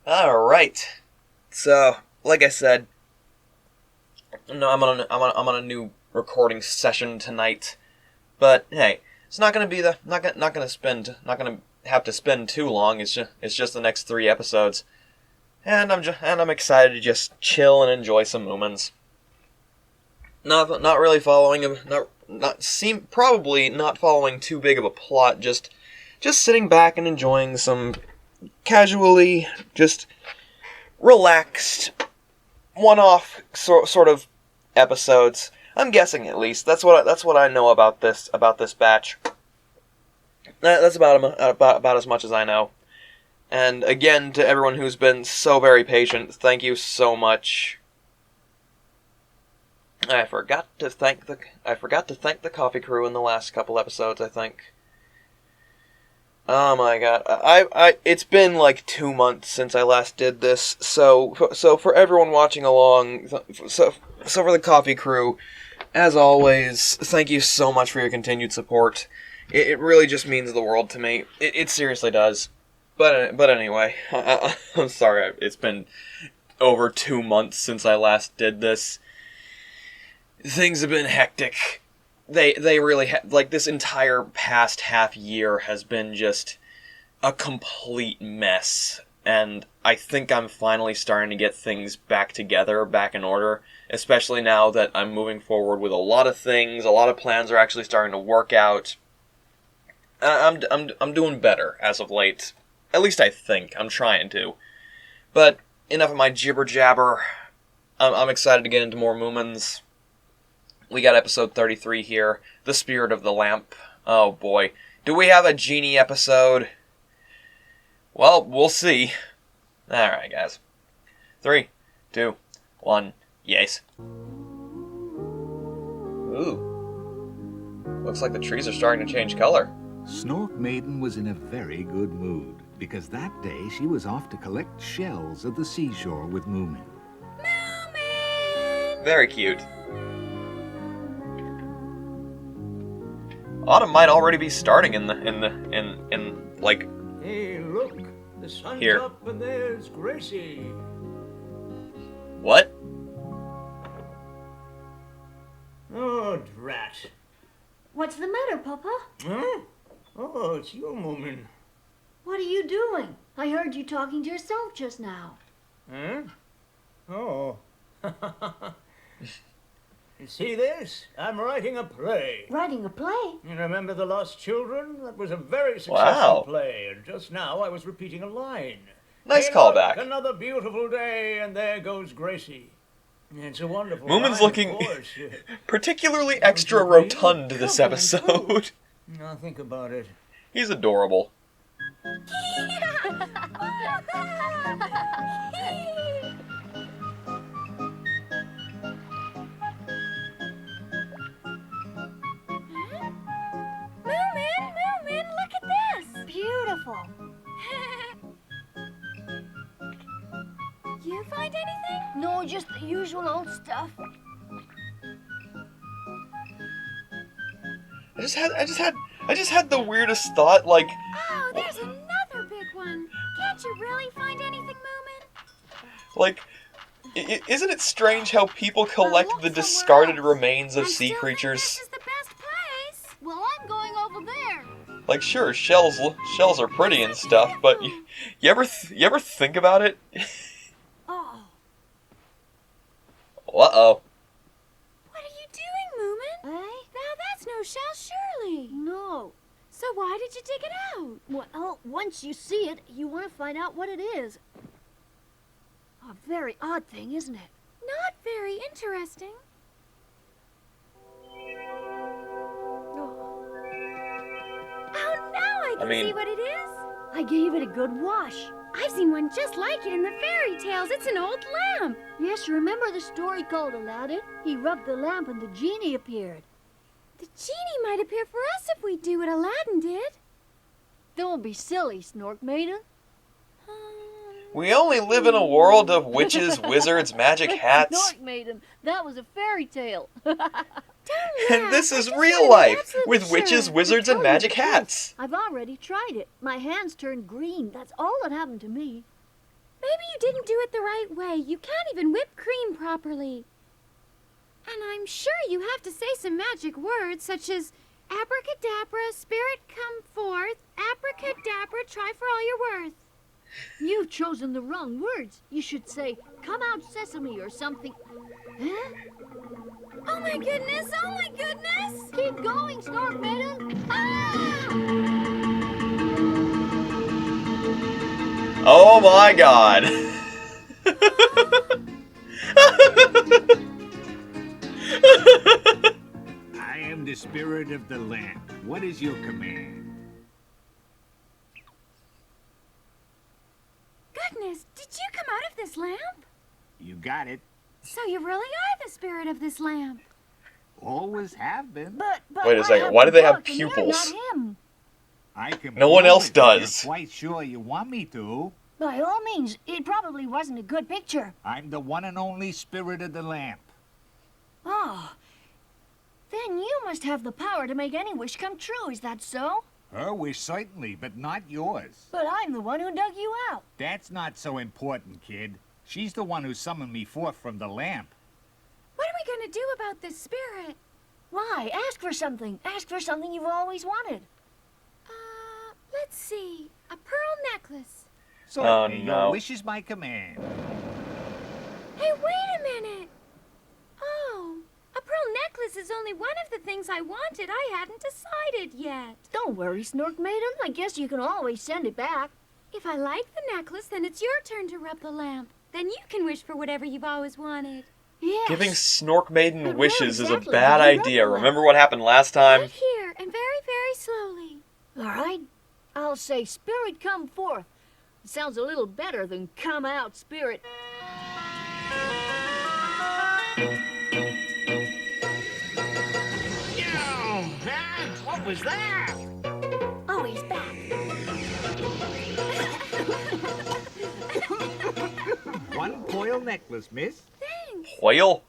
Alright. So, like I said, no, I'm on a new recording session tonight. But hey, it's not gonna be not gonna have to spend too long. It's just the next 3 episodes, and I'm excited to just chill and enjoy some Moomins. Not really following probably not following too big of a plot. Just sitting back and enjoying some casually just relaxed one-off sort of episodes. I'm guessing, at least. That's what I know about this batch. That's about as much as I know. And again, to everyone who's been so very patient, thank you so much. I forgot to thank the coffee crew in the last couple episodes, I think. Oh my god. It's been like 2 months since I last did this, so for everyone watching along, so for the coffee crew, as always, thank you so much for your continued support. It really just means the world to me. It seriously does. But anyway, I'm sorry, it's been over 2 months since I last did this. Things have been hectic. They really like, this entire past half year has been just a complete mess, and I think I'm finally starting to get things back together, back in order, especially now that I'm moving forward with a lot of things. A lot of plans are actually starting to work out. I'm doing better as of late. At least I think. I'm trying to. But enough of my jibber jabber. I'm excited to get into more Moomins. We got episode 33 here, The Spirit of the Lamp. Oh boy. Do we have a genie episode? Well, we'll see. Alright, guys. 3, 2, 1, yes. Ooh. Looks like the trees are starting to change color. Snork Maiden was in a very good mood, because that day she was off to collect shells at the seashore with Moomin. Moomin! Very cute. Autumn might already be starting in like, Hey, look, the sun's here. up and there's Gracie. What? Oh, drat. What's the matter, Papa? Huh? Oh, it's you, Moomin. What are you doing? I heard you talking to yourself just now. Huh? Oh. You see this? I'm writing a play. Writing a play? You remember The Lost Children? That was a very successful Wow. play, and just now I was repeating a line. Nice Hey, callback. look, another beautiful day, and there goes Gracie. It's a wonderful Moomin's line, looking of course. particularly extra rotund this episode. Now think about it. He's adorable. Moomin, look at this! Beautiful. You find anything? No, just the usual old stuff. I just had the weirdest thought, like, Oh, there's another big one. Can't you really find anything, Moomin? like, isn't it strange how people collect the discarded remains of I sea still creatures? think this is the best place. Well, I'm going over there. Like, sure, shells are pretty and stuff, but you ever think about it? Oh. Uh-oh. What are you doing, Moomin? Now that's no shell, surely. No. So why did you dig it out? Well, once you see it, you want to find out what it is. A very odd thing, isn't it? Not very interesting. Oh, now I can mean- see what it is. I gave it a good wash. I've seen one just like it in the fairy tales. It's an old lamp. Yes, remember the story called Aladdin? He rubbed the lamp and the genie appeared. The genie might appear for us if we do what Aladdin did. Don't be silly, Snork Maiden. We only live in a world of witches, wizards, magic hats, Snork Maiden, that was a fairy tale. and this is real life with witches, wizards, and magic hats. I've already tried it. My hands turned green. That's all that happened to me. Maybe didn't do it the right way. You can't even whip cream properly. And I'm sure you have to say some magic words such as abracadabra, spirit come forth, abracadabra, try for all you're worth. You've chosen the wrong words. You should say, come out sesame or something. Huh? Oh my goodness, oh my goodness! Keep going, Snort Maiden. Ah! Oh my god! I am the spirit of the lamp. What is your command? Goodness, did you come out of this lamp? You got it. So you really are the spirit of this lamp. Always have been. But Wait a I second, have why do the they have book and you're pupils? not him. I can No one prove else it if does. You're quite sure you want me to. By all means, it probably wasn't a good picture. I'm the one and only spirit of the lamp. Oh. Then you must have the power to make any wish come true, is that so? Her wish certainly, but not yours. But I'm the one who dug you out. That's not so important, kid. She's the one who summoned me forth from the lamp. What are we going to do about this spirit? Why? Ask for something. Ask for something you've always wanted. Let's see. A pearl necklace. Certainly, no. your wish is my command. Hey, wait a minute. Oh, a pearl necklace is only one of the things I wanted. I hadn't decided yet. Don't worry, Snork Maiden. I guess you can always send it back. If I like the necklace, then it's your turn to rub the lamp. Then you can wish for whatever you've always wanted. Yes. Giving Snork Maiden But wishes where is a exactly bad did you rub idea. the lamp? Remember what happened last time? Right here, and very, very slowly. All right. I'll say, Spirit, come forth. It sounds a little better than come out, Spirit. What was that? Oh, he's back. One coil necklace, miss. Thanks. Whale?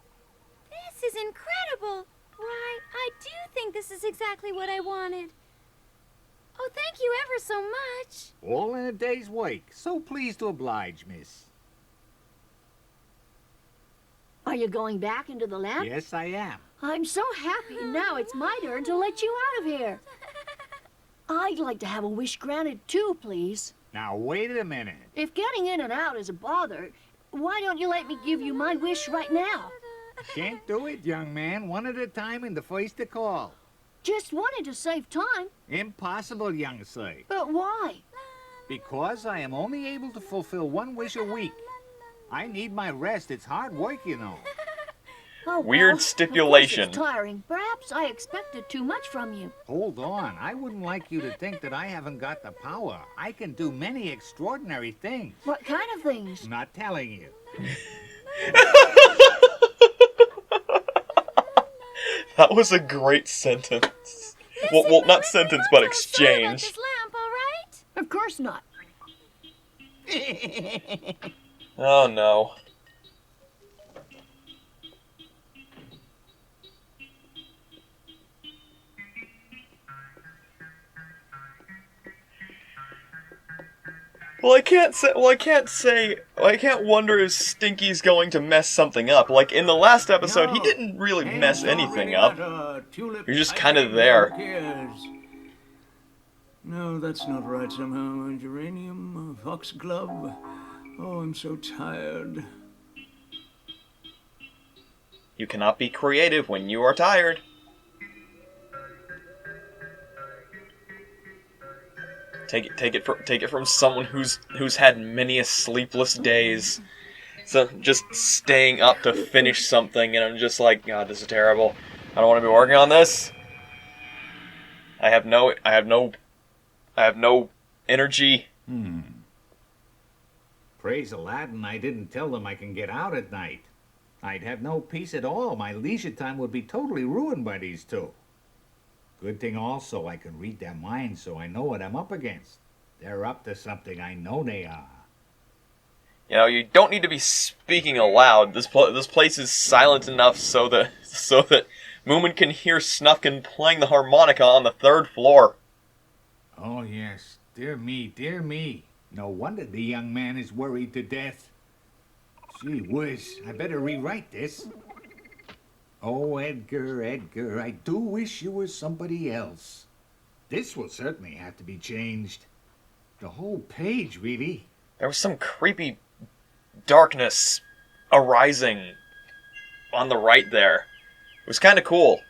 This is incredible. Why, I do think this is exactly what I wanted. Oh, thank you ever so much. All in a day's work. So pleased to oblige, miss. Are you going back into the lamp? Yes, I am. I'm so happy. Now it's my turn to let you out of here. I'd like to have a wish granted too, please. Now, wait a minute. If getting in and out is a bother, why don't you let me give you my wish right now? Can't do it, young man. One at a time and the first to call. Just wanted to save time. Impossible, young sir. But why? Because I am only able to fulfill one wish a week. I need my rest. It's hard work, you know. Oh, Weird well, stipulation. Of course it's tiring. Perhaps I expected too much from you. Hold on. I wouldn't like you to think that I haven't got the power. I can do many extraordinary things. What kind of things? Not telling you. That was a great sentence. Well, not sentence, but Sorry about exchange. this lamp, all right? Of course not. Oh no. Well, I can't wonder if Stinky's going to mess something up. Like, in the last episode, he didn't really mess anything up. You're just kind of there. No, that's not right somehow. A geranium, a foxglove. Oh, I'm so tired. You cannot be creative when you are tired. Take it from someone who's had many a sleepless days. So just staying up to finish something, and I'm just like, God, this is terrible. I don't want to be working on this. I have no energy. Praise Aladdin, I didn't tell them I can get out at night. I'd have no peace at all. My leisure time would be totally ruined by these two. Good thing also I can read their minds so I know what I'm up against. They're up to something, I know they are. You know, you don't need to be speaking aloud. This place is silent enough so that Moomin can hear Snufkin playing the harmonica on the 3rd floor. Oh yes, dear me, dear me. No wonder the young man is worried to death. Gee whiz, I better rewrite this. Oh, Edgar, Edgar, I do wish you were somebody else. This will certainly have to be changed. The whole page, really. There was some creepy darkness arising on the right there. It was kind of cool.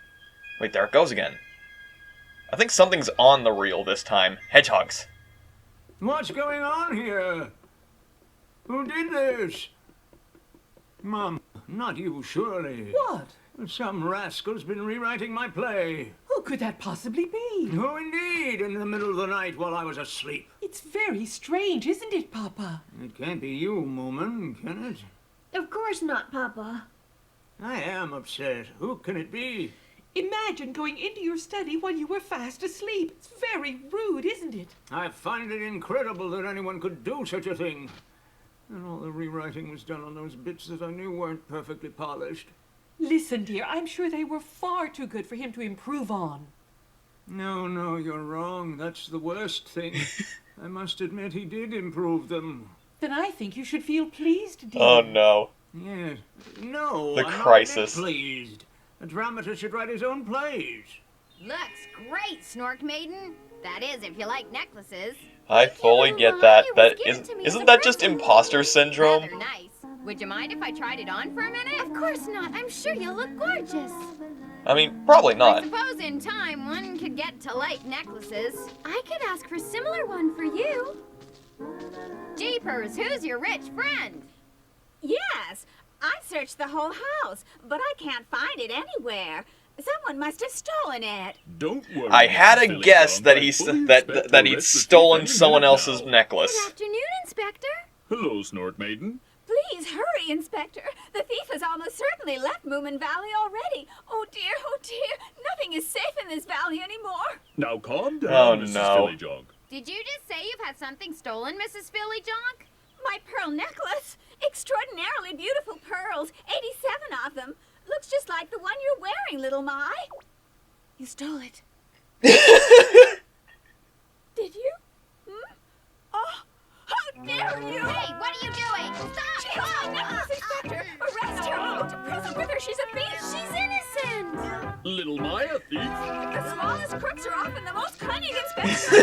Wait, there it goes again. I think something's on the reel this time. Hedgehogs. What's going on here? Who did this? Mum, not you, surely. What? Some rascal's been rewriting my play. Who could that possibly be? Who indeed, in the middle of the night while I was asleep? It's very strange, isn't it, Papa? It can't be you, Moomin, can it? Of course not, Papa. I am upset. Who can it be? Imagine going into your study while you were fast asleep. It's very rude, isn't it? I find it incredible that anyone could do such a thing. And all the rewriting was done on those bits that I knew weren't perfectly polished. Listen, dear, I'm sure they were far too good for him to improve on. No, you're wrong. That's the worst thing. I must admit he did improve them. Then I think you should feel pleased, dear. Oh no. Yes. No, The I'm crisis. not a bit pleased. A dramatist should write his own plays. Looks great, Snork Maiden. That is, if you like necklaces. I fully get that. Isn't that just imposter syndrome? Rather nice. Would you mind if I tried it on for a minute? Of course not. I'm sure you'll look gorgeous. I mean, probably I not. suppose in time one could get to like necklaces. I could ask for a similar one for you. Jeepers, who's your rich friend? Yes, I searched the whole house, but I can't find it anywhere. Someone must have stolen it. Don't worry. I had a Mrs. guess Philly that John. he's I fully that expect that to he'd arrest the stolen thief any someone minute else's now. necklace. Good afternoon, Inspector. Hello, Snort Maiden. Please hurry, Inspector. The thief has almost certainly left Moomin Valley already. Oh dear, nothing is safe in this valley anymore. Now calm down, Oh, Mrs. no. Philly John. Did you just say you've had something stolen, Mrs. Philly Jonk? My pearl necklace. Extraordinarily beautiful pearls. 87 of them. Looks just like the one you're wearing, little Mai. You stole it. Did you? Hmm? Oh, how dare you! Hey, what are you doing? Stop! She has my necklace, Inspector! Arrest her! I'll go to prison with her! She's a thief! She's innocent. Little Maya thief. The smallest crooks are often the most cunning, Inspector!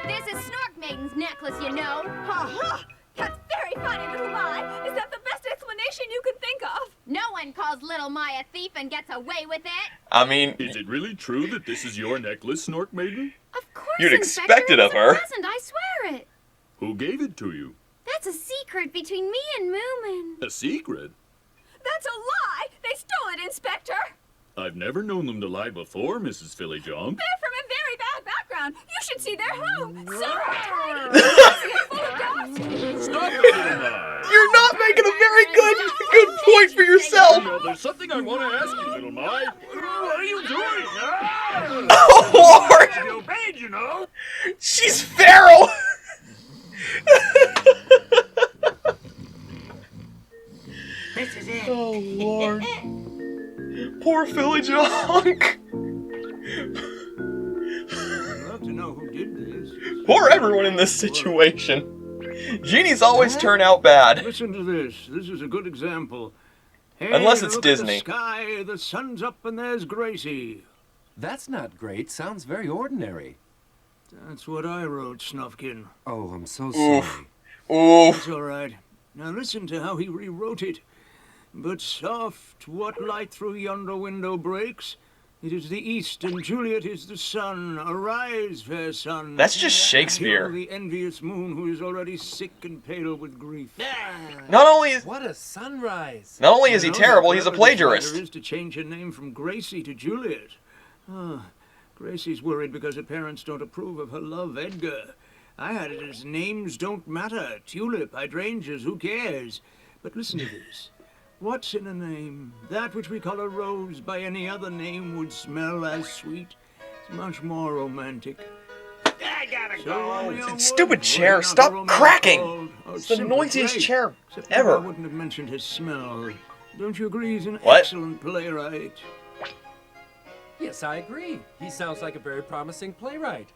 This is Snork Maiden's necklace, you know. Ha! That's very funny, little Mai! Is that the best explanation you could think of? No one calls Little Mai a thief and gets away with it. I mean, Is it really true that this is your necklace, Snork Maiden? Of course, You'd Inspector, expect it of was a her. present, I swear it. Who gave it to you? That's a secret between me and Moomin. A secret? That's a lie! They stole it, Inspector! I've never known them to lie before, Mrs. Philly John. They're from a very bad background. You should see their home. So tiny, messy, and full of dust. Stop it, Little Mai. you're not making a very good point for yourself. Now, there's something I want to ask you, Little Mai. What are you doing? Oh Lord, You obeyed, you know. she's feral. This is it. Oh Lord, poor Philly Jonk. I'd love to know who did this. Poor everyone in this situation. Genies always turn out bad. Listen to this. This is a good example. Hey, Unless it's look Disney. At the sky, the sun's up and there's Gracie. That's not great. Sounds very ordinary. That's what I wrote, Snufkin. Oh, I'm so Oof. sorry. Ooh, It's all right. Now listen to how he rewrote it. But soft, what light through yonder window breaks? It is the east, and Juliet is the sun. Arise, fair sun. that's just Kill Shakespeare. the envious moon, who is already sick and pale with grief. Not only is What a sunrise. he terrible, he's a plagiarist. There is to change her name from Gracie to Juliet. Gracie's worried because her parents don't approve of her love, Edgar. I had it as names don't matter. Tulip, hydrangeas, who cares? But listen to this. What's in a name? That which we call a rose by any other name would smell as sweet. It's much more romantic. I gotta So, Stupid chair, stop cracking! It's the noisiest chair I ever. wouldn't have mentioned his smell. Don't you agree he's an What? excellent playwright? Yes, I agree. He sounds like a very promising playwright.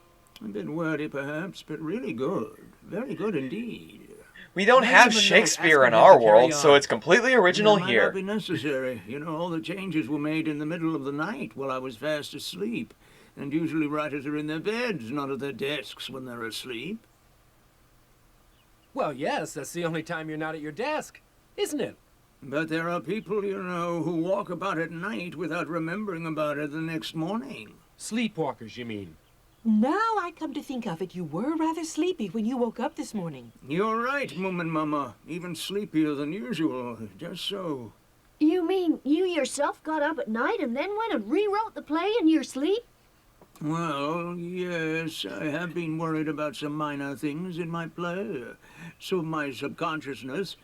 A bit wordy, perhaps, but really good. Very good indeed. We don't Not have even that, Shakespeare in asking him our to carry world, so on. it's completely original It might here. not be necessary. You know, all the changes were made in the middle of the night while I was fast asleep. And usually writers are in their beds, not at their desks when they're asleep. Well, yes, that's the only time you're not at your desk, isn't it? But there are people, you know, who walk about at night without remembering about it the next morning. Sleepwalkers, you mean? Now I come to think of it, you were rather sleepy when you woke up this morning. You're right, Moomin Mama. Even sleepier than usual. Just so. You mean you yourself got up at night and then went and rewrote the play in your sleep? Well, yes, I have been worried about some minor things in my play. So my subconsciousness,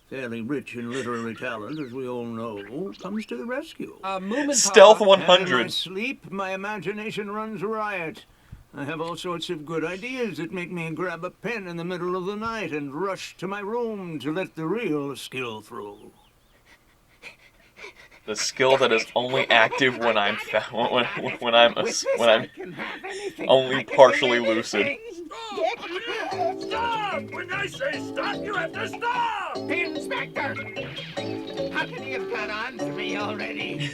fairly rich in literary talent, as we all know, comes to the rescue. Moomin Stealth Papa. And in my 100. sleep, my imagination runs riot. I have all sorts of good ideas that make me grab a pen in the middle of the night and rush to my room to let the real skill through. The skill that is only active when I'm when I'm only partially lucid. Stop! When I say stop, you have to stop! Inspector! How can you have got on to me already?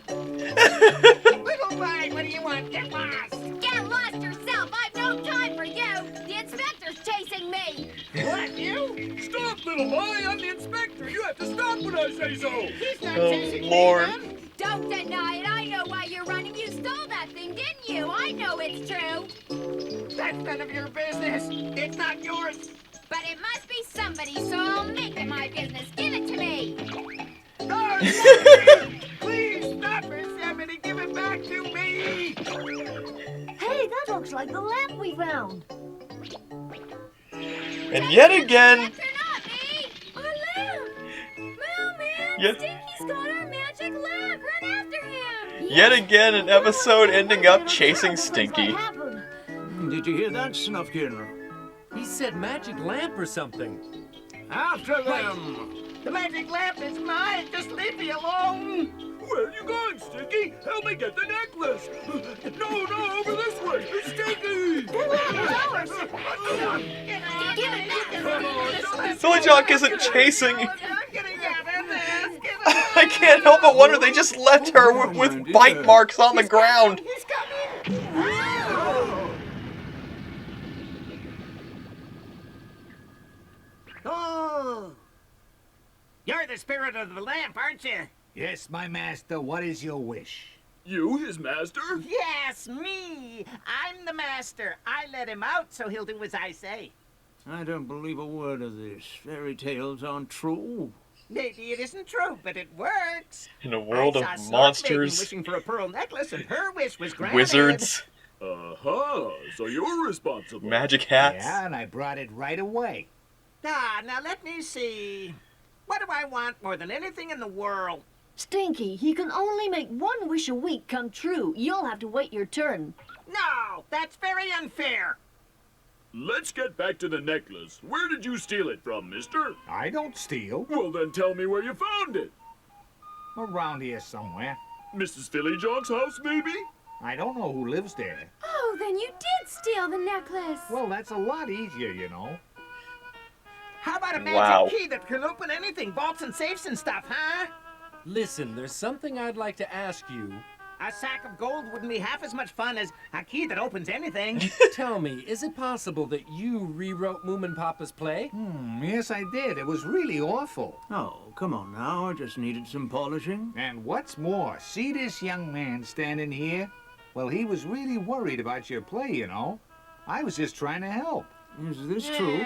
Little boy, what do you want? Get lost! Get lost yourself! I've no time for you! The inspector's chasing me! What, you? Stop, little boy! I'm the inspector! You have to stop when I say so! He's not Oh, chasing Lord. me, Mom. Don't deny it! I know why you're running! You stole that thing, didn't you? I know it's true! That's none of your business. It's not yours. But it must be somebody, so I'll make it my business. Give it to me! No, Yosemite! Please stop, Yosemite. Give it back to me. Hey, that looks like the lamp we found. And yet again, That's not me! Our lamp! Moomin! Yet- Stinky's got our magic lamp! Run after him! yet again, an episode ending up chasing Stinky. What happened? Did you hear that, Snufkin? He said magic lamp or something. After them! The magic lamp is mine. Just leave me alone. Where are you going, Sticky? Help me get the necklace! No, over this way! Sticky! Silly Jock isn't chasing. I can't help but wonder they just left her with bite marks on the ground. He's coming. Oh. You're the spirit of the lamp, aren't you? Yes, my master, what is your wish? You, his master? Yes, me. I'm the master. I let him out, so he'll do as I say. I don't believe a word of this. Fairy tales aren't true. Maybe it isn't true, but it works. In a world I of saw Snork Maiden monsters, wishing for a pearl necklace, and her wish was granted. wizards, Uh-huh, so you're responsible. magic hats. Yeah, and I brought it right away. Ah, now let me see. What do I want more than anything in the world? Stinky, he can only make one wish a week come true. You'll have to wait your turn. No, that's very unfair. Let's get back to the necklace. Where did you steal it from, mister? I don't steal. Well, then tell me where you found it. Around here somewhere. Mrs. Philly Jonk's house, maybe? I don't know who lives there. Oh, then you did steal the necklace! Well, that's a lot easier, you know. How about a magic Wow. key that can open anything, vaults and safes and stuff, huh? Listen, there's something I'd like to ask you. A sack of gold wouldn't be half as much fun as a key that opens anything. Tell me, is it possible that you rewrote Moomin Papa's play? Yes, I did. It was really awful. Oh, come on now. I just needed some polishing. And what's more, see this young man standing here? Well, he was really worried about your play, you know. I was just trying to help. Is this true?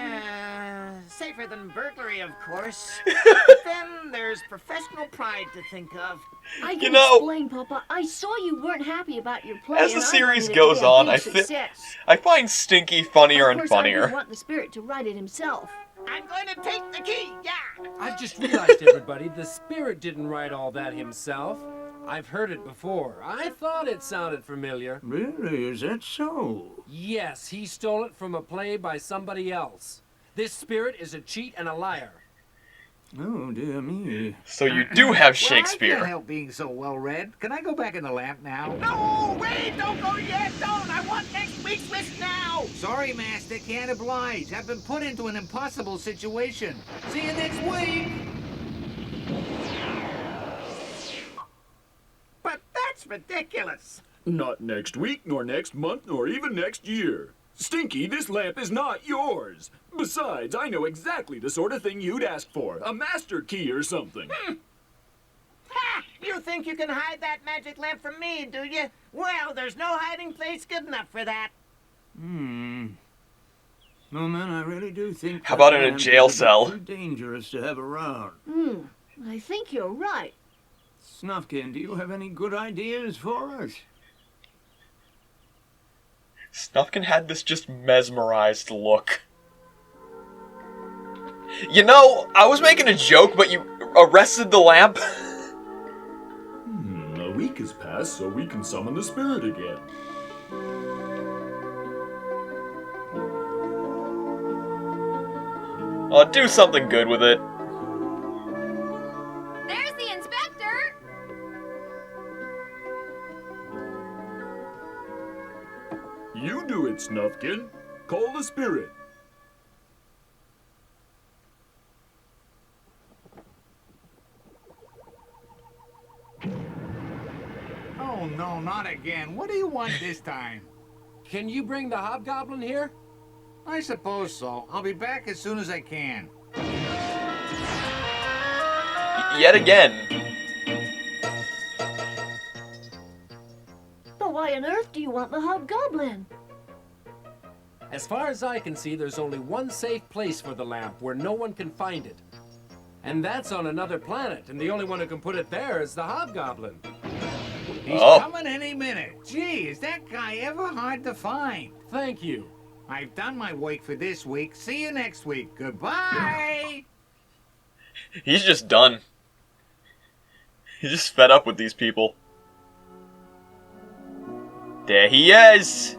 Safer than burglary, of course. But then there's professional pride to think of. I can know, explain, Papa. I saw you weren't happy about your play. As the and I series wanted it to goes be a on, big I success. find Stinky funnier Of and course, I funnier. didn't want the spirit to write it himself. I'm going to take the key, yeah. I've just realized, everybody, the spirit didn't write all that himself. I've heard it before. I thought it sounded familiar. Really? Is that so? Yes, he stole it from a play by somebody else. This spirit is a cheat and a liar. Oh, dear me. So you do have Well, I can't Shakespeare. help being so well read. Can I go back in the lamp now? No, wait, don't go yet, don't. I want next week's wish now. Oh, sorry, Master. Can't oblige. I've been put into an impossible situation. See you next week. But that's ridiculous. Not next week, nor next month, nor even next year. Stinky, this lamp is not yours. Besides, I know exactly the sort of thing you'd ask for. A master key or something. Ha! You think you can hide that magic lamp from me, do you? Well, there's no hiding place good enough for that. Moomin, I really do think. How about that in a lamp jail is cell? Too dangerous to have around. I think you're right. Snufkin, do you have any good ideas for us? Snufkin had this just mesmerized look. You know, I was making a joke, but you arrested the lamp. A week has passed, so we can summon the spirit again. Oh, do something good with it. There's the inspector! You do it, Snufkin. Call the spirit. Oh, no, not again. What do you want this time? Can you bring the hobgoblin here? I suppose so. I'll be back as soon as I can. Yet again. But why on earth do you want the hobgoblin? As far as I can see, there's only one safe place for the lamp where no one can find it. And that's on another planet, and the only one who can put it there is the hobgoblin. He's coming any minute. Gee, is that guy ever hard to find? Thank you. I've done my work for this week. See you next week. Goodbye! He's just done. He's just fed up with these people. There he is!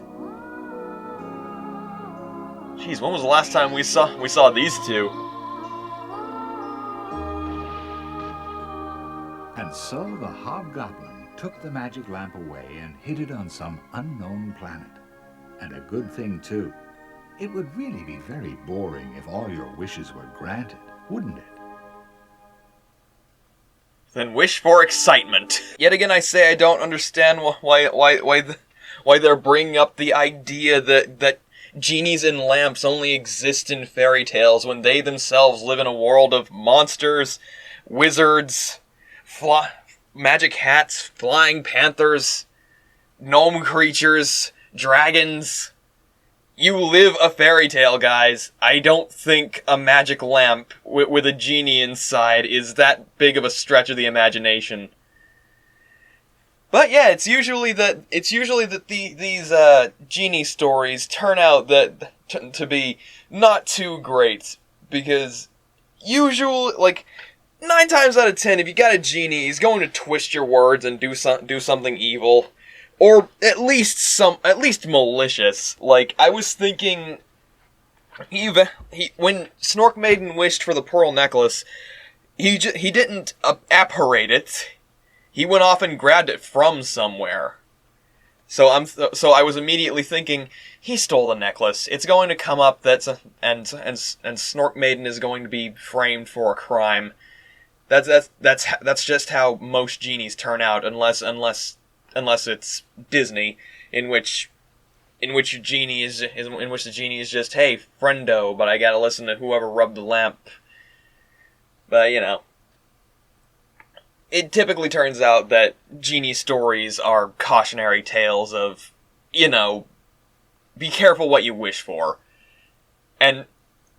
Jeez, when was the last time we saw these two? And so the hobgoblin took the magic lamp away and hid it on some unknown planet. And a good thing, too. It would really be very boring if all your wishes were granted, wouldn't it? Then wish for excitement. Yet again, I say I don't understand why they're bringing up the idea that genies and lamps only exist in fairy tales when they themselves live in a world of monsters, wizards, magic hats, flying panthers, gnome creatures, dragons. You live a fairy tale, guys. I don't think a magic lamp with a genie inside is that big of a stretch of the imagination. But yeah, it's usually that these genie stories turn out to be not too great, because usually, like, 9 times out of 10, if you got a genie, he's going to twist your words and do something evil. Or at least malicious. Like, I was thinking, when Snork Maiden wished for the pearl necklace, he didn't apparate it. He went off and grabbed it from somewhere. So I was immediately thinking, he stole the necklace. It's going to come up and Snork Maiden is going to be framed for a crime. That's just how most genies turn out, unless it's Disney, in which the genie is just, hey, friendo, but I gotta listen to whoever rubbed the lamp. But it typically turns out that genie stories are cautionary tales of, be careful what you wish for. And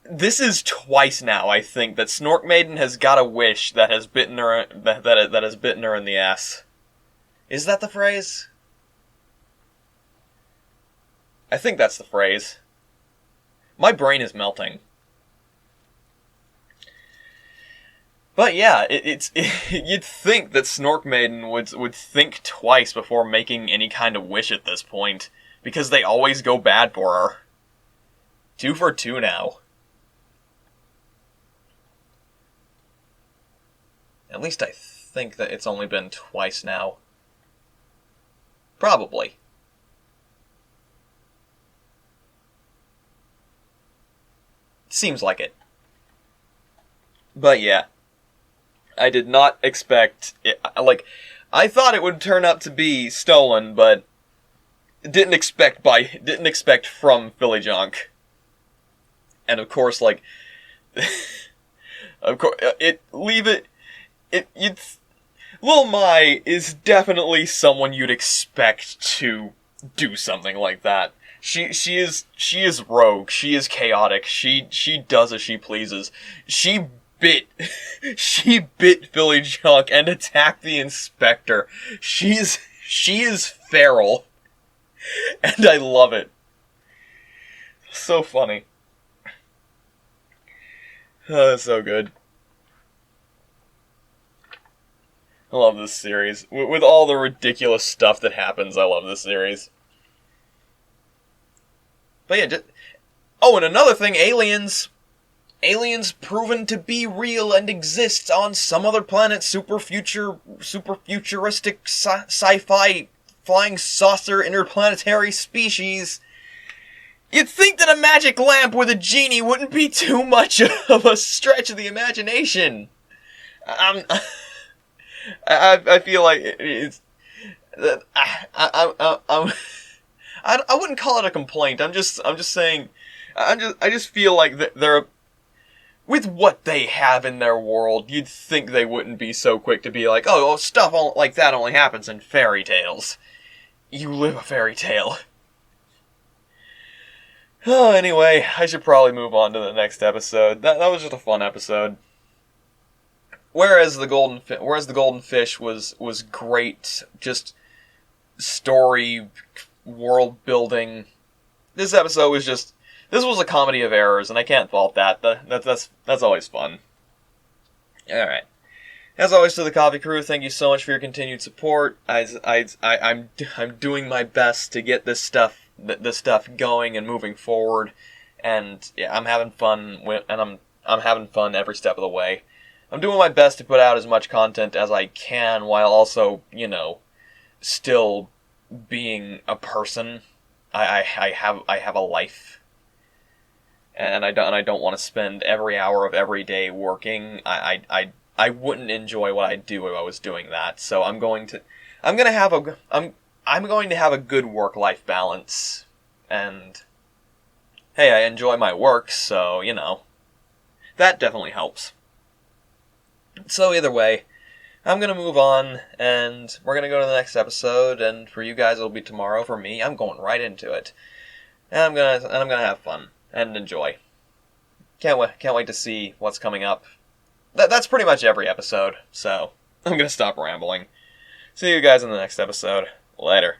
this is twice now, I think, that Snork Maiden has got a wish that has bitten her that has bitten her in the ass. Is that the phrase? I think that's the phrase. My brain is melting. But yeah, you'd think that Snork Maiden would think twice before making any kind of wish at this point, because they always go bad for her. 2 for 2 now. At least I think that it's only been twice now. Probably. Seems like it. But yeah, I did not expect it, like, I thought it would turn out to be stolen, but didn't expect from Philly Junk. And of course, like, of course, Lil Mai is definitely someone you'd expect to do something like that. She is rogue. She is chaotic. She does as she pleases. She bit Philly Junk and attacked the inspector. She is feral, and I love it. So funny. Oh, that's so good. I love this series. With all the ridiculous stuff that happens, I love this series. But yeah, and another thing, aliens. Aliens proven to be real and exist on some other planet, super futuristic sci-fi flying saucer interplanetary species. You'd think that a magic lamp with a genie wouldn't be too much of a stretch of the imagination. I feel like it's. I wouldn't call it a complaint. I'm just saying. I just feel like they're. With what they have in their world, you'd think they wouldn't be so quick to be like, oh, stuff like that only happens in fairy tales. You live a fairy tale. Oh, anyway, I should probably move on to the next episode. That was just a fun episode. Whereas the golden fish was great, just story, world building. This episode was just. This was a comedy of errors, and I can't fault that. That's always fun. Alright. As always, to the coffee crew, thank you so much for your continued support. I'm doing my best to get this stuff going and moving forward, and yeah, I'm having fun I'm having fun every step of the way. I'm doing my best to put out as much content as I can while also, still being a person. I have a life. And I don't want to spend every hour of every day working. I wouldn't enjoy what I'd do if I was doing that. So I'm going to have a good work-life balance. And hey, I enjoy my work, so that definitely helps. So either way, I'm gonna move on, and we're gonna go to the next episode. And for you guys, it'll be tomorrow. For me, I'm going right into it, and I'm gonna have fun. And enjoy. Can't wait to see what's coming up. That's pretty much every episode, so I'm gonna stop rambling. See you guys in the next episode. Later.